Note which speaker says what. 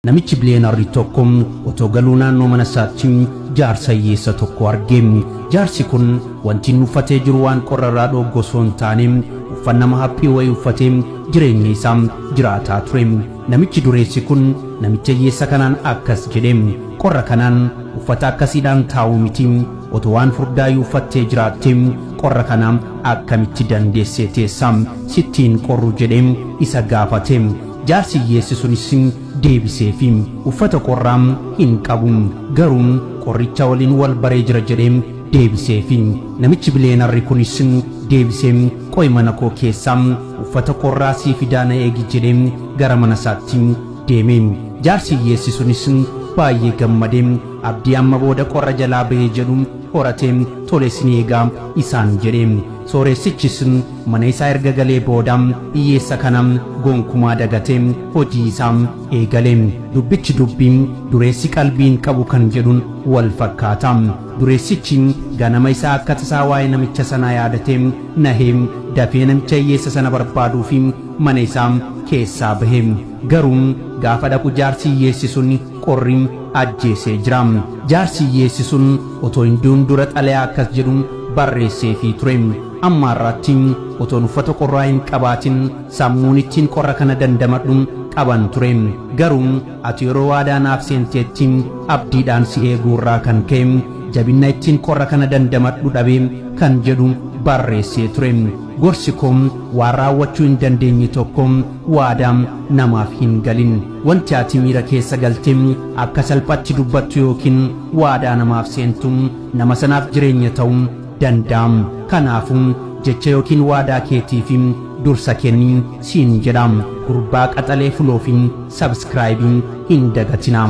Speaker 1: Namichi bileenarri tokko otoo galuu naannoo mana isaatti jaarsa hiyyeessa tokko arge. Jaarsi kun wanti inni uffatee jiru waan qorrarraa dhooggu osoo hin taane uffannaa haphii wayii uffatee jireenya isaa jiraataa ture. Namichi dureessi kun namicha hiyyeessa kanaan akkas jedhe, qorra kanaan uffata akkasiidhaan taa'uu miti. Otoo waan furdaayyuu uffattee jiraatte qorra kana akkamitti dandeessee teessa sittiin qorru jedhe isa gaafate. Jaarsi hiyyeessi sunis deebiseef uffata qorraa hin qabu, garuu qorricha waliin wal baree jira jedhe deebiseef. Namichi bileenarri kunis deebisee qo'i mana koo keessaa uffata qorraa sii fidaa na eegi jedhe gara mana isaatti deeme. Jaarsi hiyyeessi sunis baay'ee gammadee abdii amma booda qorra jalaa bahee jedhu horatee tole sin eegaa isaan jedhe. Sooressichis mana isaa erga galee booda hiyyeessa kana gonkumaa dagatee hojii isaa eegale. Dubbichi dubbii dureessi qalbiin qabu kan jedhuun wal fakkaata. Dureessichi ganama isaa akka tasaa waa'ee namicha sanaa yaadatee nahee dafee namicha hiyyeessa sana barbaaduuf mana isaa keessaa bahe. Garuu gaafa dhaqu jaarsi hiyyeessi sun qorri ajjeesee jira. Jaarsi hiyyeessi sun otoo hin duun dura xalayaa akkas jedhuun barreesseefii ture. Amma irratti otoon uffata qorraa hin qabaatin sammuun ittiin qorra kana dandamadhu qaban ture. Garuu ati yeroo waadaa naaf seenteetti abdiidhaan si eeguurraa kan ka'e jabina ittiin qorra kana dandamadhu dhabee kan jedhu barreessee ture. Gorsi koo waan raawwachuu hin dandeenye tokko waadaa namaaf hin galin. Wanti ati miira keessa galtee akka salphatti dubbattu yookiin waadaa namaaf seentu nama sanaaf jireenya ta'uu danda'a. Kanaafuu jecha yookiin waadaa keetiif dursa kenni siin jedha. Gurbaa qaxalee fuloof subscribe hin dagatinaa.